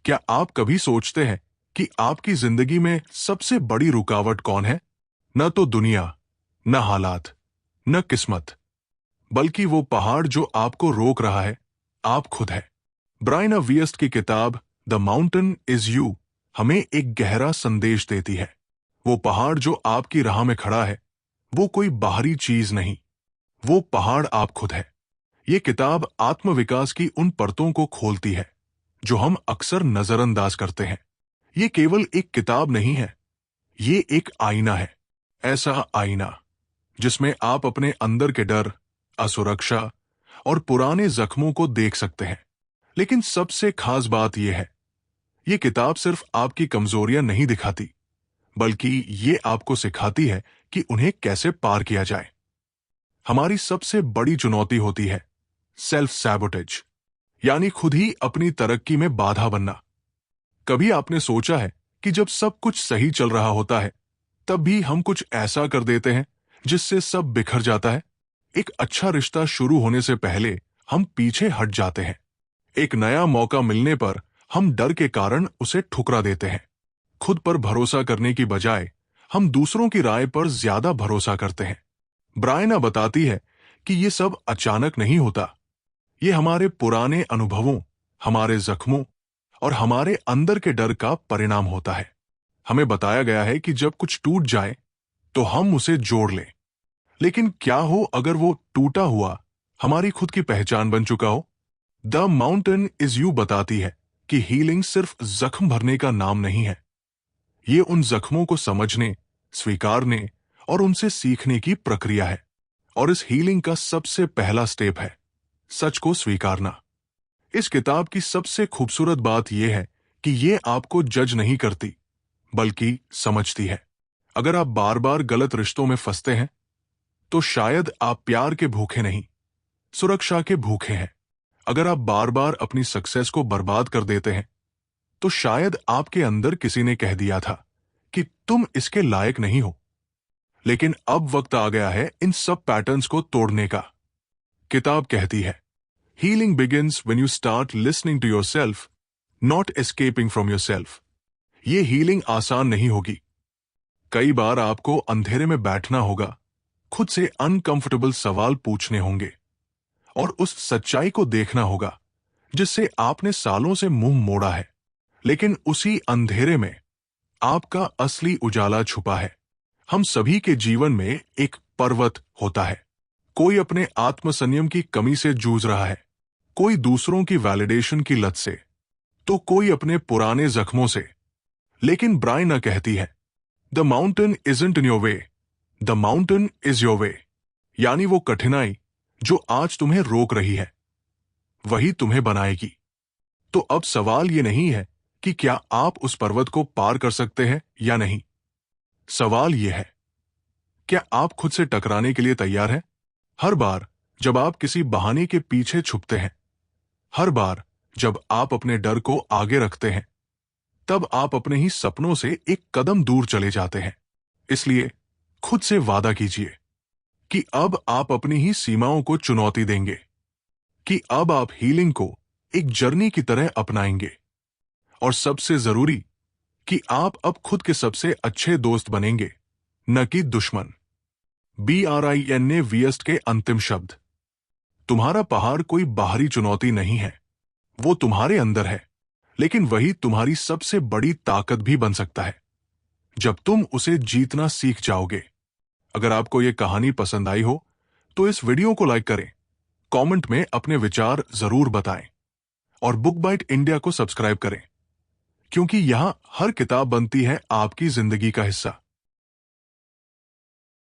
क्या आप कभी सोचते हैं कि आपकी जिंदगी में सबसे बड़ी रुकावट कौन है? न तो दुनिया, न हालात, न किस्मत, बल्कि वो पहाड़ जो आपको रोक रहा है, आप खुद है। ब्रायन वियस्ट की किताब द माउंटेन इज यू हमें एक गहरा संदेश देती है। वो पहाड़ जो आपकी राह में खड़ा है, वो कोई बाहरी चीज नहीं, वो पहाड़ आप खुद है। ये किताब आत्मविकास की उन परतों को खोलती है जो हम अक्सर नजरअंदाज करते हैं। ये केवल एक किताब नहीं है, ये एक आईना है। ऐसा आईना जिसमें आप अपने अंदर के डर, असुरक्षा और पुराने जख्मों को देख सकते हैं। लेकिन सबसे खास बात यह है, ये किताब सिर्फ आपकी कमजोरियां नहीं दिखाती, बल्कि ये आपको सिखाती है कि उन्हें कैसे पार किया जाए। हमारी सबसे बड़ी चुनौती होती है सेल्फ सैबोटेज, यानी खुद ही अपनी तरक्की में बाधा बनना। कभी आपने सोचा है कि जब सब कुछ सही चल रहा होता है, तब भी हम कुछ ऐसा कर देते हैं जिससे सब बिखर जाता है? एक अच्छा रिश्ता शुरू होने से पहले हम पीछे हट जाते हैं। एक नया मौका मिलने पर हम डर के कारण उसे ठुकरा देते हैं। खुद पर भरोसा करने की बजाय हम दूसरों की राय पर ज्यादा भरोसा करते हैं। ब्रायना बताती है कि ये सब अचानक नहीं होता। ये हमारे पुराने अनुभवों, हमारे जख्मों और हमारे अंदर के डर का परिणाम होता है। हमें बताया गया है कि जब कुछ टूट जाए तो हम उसे जोड़ लें। लेकिन क्या हो अगर वो टूटा हुआ हमारी खुद की पहचान बन चुका हो? द माउंटेन इज यू बताती है कि हीलिंग सिर्फ जख्म भरने का नाम नहीं है। ये उन जख्मों को समझने, स्वीकारने और उनसे सीखने की प्रक्रिया है। और इस हीलिंग का सबसे पहला स्टेप है सच को स्वीकारना। इस किताब की सबसे खूबसूरत बात यह है कि ये आपको जज नहीं करती, बल्कि समझती है। अगर आप बार बार गलत रिश्तों में फंसते हैं, तो शायद आप प्यार के भूखे नहीं, सुरक्षा के भूखे हैं। अगर आप बार बार अपनी सक्सेस को बर्बाद कर देते हैं, तो शायद आपके अंदर किसी ने कह दिया था कि तुम इसके लायक नहीं हो। लेकिन अब वक्त आ गया है इन सब पैटर्न्स को तोड़ने का। किताब कहती है, healing begins when you start listening to yourself, not escaping from yourself. ये हीलिंग आसान नहीं होगी। कई बार आपको अंधेरे में बैठना होगा, खुद से अनकंफर्टेबल सवाल पूछने होंगे और उस सच्चाई को देखना होगा जिससे आपने सालों से मुंह मोड़ा है। लेकिन उसी अंधेरे में आपका असली उजाला छुपा है। हम सभी के जीवन में एक पर्वत होता है। कोई अपने आत्मसंयम की कमी से जूझ रहा है, कोई दूसरों की वैलिडेशन की लत से, तो कोई अपने पुराने जख्मों से। लेकिन ब्रायना कहती है, the mountain isn't in your way, the mountain is your way. यानी वो कठिनाई जो आज तुम्हें रोक रही है, वही तुम्हें बनाएगी। तो अब सवाल ये नहीं है कि क्या आप उस पर्वत को पार कर सकते हैं या नहीं। सवाल यह है, क्या आप खुद से टकराने के लिए तैयार हैं? हर बार जब आप किसी बहाने के पीछे छुपते हैं, हर बार जब आप अपने डर को आगे रखते हैं, तब आप अपने ही सपनों से एक कदम दूर चले जाते हैं। इसलिए खुद से वादा कीजिए कि अब आप अपनी ही सीमाओं को चुनौती देंगे, कि अब आप हीलिंग को एक जर्नी की तरह अपनाएंगे। और सबसे जरूरी कि आप अब खुद के सबसे अच्छे दोस्त बनेंगे, न कि दुश्मन। ब्रायन वियस्ट के अंतिम शब्द, तुम्हारा पहाड़ कोई बाहरी चुनौती नहीं है, वो तुम्हारे अंदर है। लेकिन वही तुम्हारी सबसे बड़ी ताकत भी बन सकता है जब तुम उसे जीतना सीख जाओगे। अगर आपको यह कहानी पसंद आई हो तो इस वीडियो को लाइक करें, कमेंट में अपने विचार जरूर बताएं और बुक बाइट इंडिया को सब्सक्राइब करें, क्योंकि यहां हर किताब बनती है आपकी जिंदगी का हिस्सा।